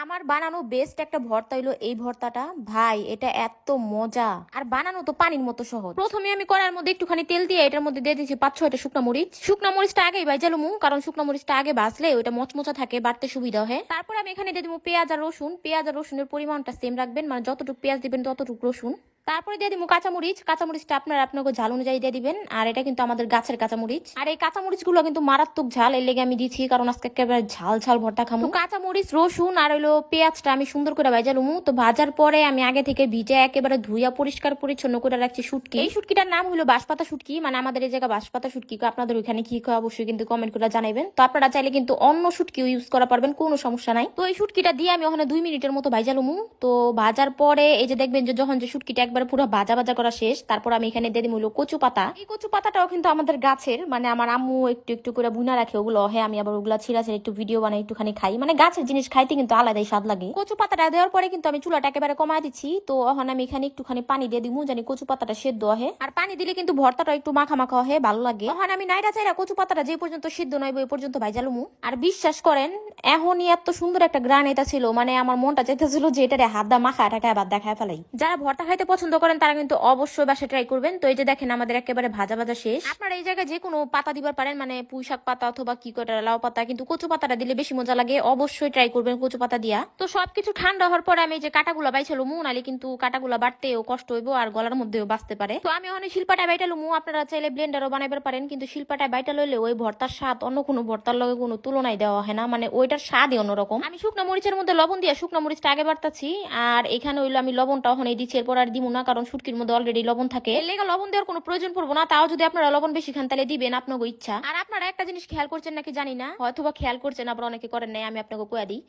আমার বানানো বেস্ট একটা ভর্তা হইলো এই ভর্তাটা। ভাই এটা এত মজা, আর বানানো তো পানির মতো সহজ। প্রথমে আমি কড়াইয়ের মধ্যে একটুখানি তেল দিয়ে এটার মধ্যে দিয়ে দিয়েছি 5-6টা শুকনো মরিচ। শুকনো মরিচটা আগেই ভাইজালুমু, কারণ শুকনো মরিচটা আগে ভাজলে ওইটা মচমচা থাকে, বাড়তে সুবিধা হয়। তারপর আমি এখানে দিয়ে দিব পেঁয়াজ আর রসুন। পেঁয়াজ আর রসুনের পরিমাণটা সেম রাখবেন, মানে যতটুকু পেঁয়াজ দিবেন ততটুকু রসুন। তারপরে দিয়ে দিব কাঁচামরিচ। কাঁচামরিচটা আপনাকে ঝাল অনুযায়ী দিয়ে দিবেন, আর এটা কিন্তু আমাদের গাছের কাঁচামরিচ। আর এই কাঁচামরিচ গুলো কিন্তু মারাত্মক ঝাল, এর লেগে আমি দিচ্ছি, কারণ আজকে একেবারে ঝাল ঝাল ভর্তা খামু। কাঁচামরিচ, রসুন আর হইলো পেঁয়াজটা আমি সুন্দর করে ভাজা লুমু। তো ভাজার পরে আমি আগে থেকে ভিজে একেবারে ধুইয়া পরিষ্কার পরিচ্ছন্ন করে রাখছি শুটকি। এই শুটকিটার নাম হলো বাঁশপাতা শুটকি, মানে আমাদের এই জায়গা বাঁশপাতা শুটকি। আপনাদের ওইখানে কি কয় অবশ্যই কিন্তু কমেন্ট করে জানাবেন। তো আপনারা চাইলে কিন্তু অন্য শুটকিও ইউজ করা পারবেন, কোনো সমস্যা নাই। তো এই শুটকিটা দিয়ে আমি ওখানে 2 মিনিটের মতো ভাজা লুমু। তো ভাজার পরে এই যে দেখবেন যে যখন যে শুটকিটা একবার পুরো ভাজা ভাজা করা শেষ, তারপর আমি এখানে দিয়ে দিব হলো কচু পাতা। এই কচু পাতাটাও কিন্তু আমাদের গাছের, মানে আমার আম্মু একটু একটু করে বুনা রাখে ওগুলো। হ্যাঁ, আমি আবার ওগুলা ছিঁড়া ছিঁড়া একটু ভিডিও বানাই, একটুখানি খাই। মানে গাছের জিনিস খাইতে কিন্তু আলাদাই স্বাদ লাগে। কচু পাতাটা দেওয়ার পরে কিন্তু আমি চুলাটা একেবারে কমায় দিচ্ছি। তো এখন আমি এখানে একটুখানি পানি দিয়ে দিব, জানি কচু পাতাটা সেদ্ধ হয়। আর পানি দিলে কিন্তু ভর্তাটা একটু মাখা মাখা হয়, ভালো লাগে। এখন আমি নাইরা চাইরা কচু পাতাটা যে পর্যন্ত সিদ্ধ নয় ওই পর্যন্ত ভাইজালুমু। আর বিশ্বাস করেন, এখনই এত সুন্দর একটা গ্রান এটা ছিল, মানে আমার মনটা চাইতেছিল যে এটা হাত দা মাখা টাকায় বাদ দেখায় ফেলাই। যারা ভর্তা খাইতে পছন্দ করেন তারা কিন্তু অবশ্যই বাসায় ট্রাই করবেন। তো এই যে দেখেন আমাদের একেবারে ভাজা ভাজা শেষ। আপনারা এই জায়গায় যে কোনো পাতা দিবার পারেন, মানে পুঁই শাক পাতা অথবা কি করে লাউ পাতা, কিন্তু কচু পাতাটা দিলে বেশি মজা লাগে। অবশ্যই ট্রাই করবেন কচু পাতা দিয়া। তো সবকিছু ঠান্ডা হওয়ার পরে আমি এই যে কাটাগুলা বাইছিল মু, নালে কিন্তু কাটাগুলা বাড়তেও কষ্ট হইব আর গলার মধ্যেও বাঁচতে পারে। তো আমি অনেক শিল্পাটা বাইটা লুমু। আপনারা চাইলে ব্লেন্ডারও বানাইবার পারেন, কিন্তু শিল্পাটা বাইটা লইলে ওই ভর্তার স্বাদ অন্য কোনো ভর্তার লগে কোনো তুলনায় দেওয়া হয় না, মানে ওইটার স্বাদই অন্যরকম। আমি শুকনো মরিচের মধ্যে লবণ দিয়ে শুকনো মরিচটা আগে বাড়তাছি, আর এখানে হইলো আমি লবণটা ওখানে দিচ্ছি। এরপর আর দিব না, কারণ শুটকির মধ্যে অলরেডি লবণ থাকে, এর লেগে লবণ দেওয়ার কোনো প্রয়োজন পড়বো না। তাও যদি আপনারা লবণ বেশি খান তাহলে দিবেন, আপনাকে ইচ্ছা। আর আপনারা একটা জিনিস খেয়াল করছেন নাকি জানি না, হয়তোবা খেয়াল করছেন, আবার অনেকে করেন নাই, আমি আপনাকে কইয়া দিই।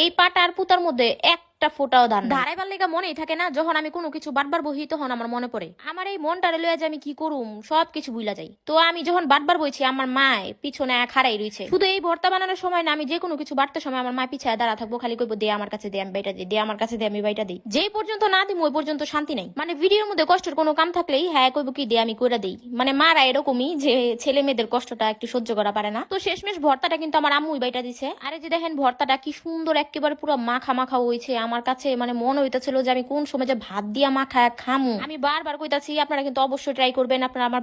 এই পাটা আর পুতার মধ্যে একটা ফোটাও ধান নাই। ধারাইবার লেগা মনেই থাকে না, যখন আমি কোনো কিছু বারবার বহি তখন আমার মনে পড়ে। আমার এই মনটারে লইয়া যে আমি কি করুম সবকিছু ভুলা যাই। তো আমি যখন বারবার বইছি, আমার মায় পিছনে খাড়াই রইছে। শুধু এই ভর্তা বানানোর সময় না, আমি যে কোনো কিছু বাড়তে সময় আমার মা পিছায় দাঁড়া থাকবো, খালি কইবো দে আমার কাছে, দে আমি বাইটা দিই, দে আমার কাছে, দে আমি বাইটা দিই। যেই পর্যন্ত না দিই ওই পর্যন্ত শান্তি নাই। মানে ভিডিওর মধ্যে কষ্টের কোনো কাম থাকলেই হ্যাঁ কইবো কি দে আমি কইরা দিই। মানে মারা এরকমই, যে ছেলে মেয়েদের কষ্টটা একটু সহ্য করা পারে না। তো শেষমেশ ভর্তাটা কিন্তু আমার আম্মুই বাইটা দিছে। আরে যে দেখেন ভর্তাটা কি সুন্দর একেবারে পুরো মাখা মাখা হয়েছে। আমার কাছে মানে মনে হইতেছিল যে আমি কোন সময় যে ভাত দিয়া মাখা খামু। আমি বারবার কইতাছি আপনারা কিন্তু অবশ্যই ট্রাই করবেন। আপনারা আমার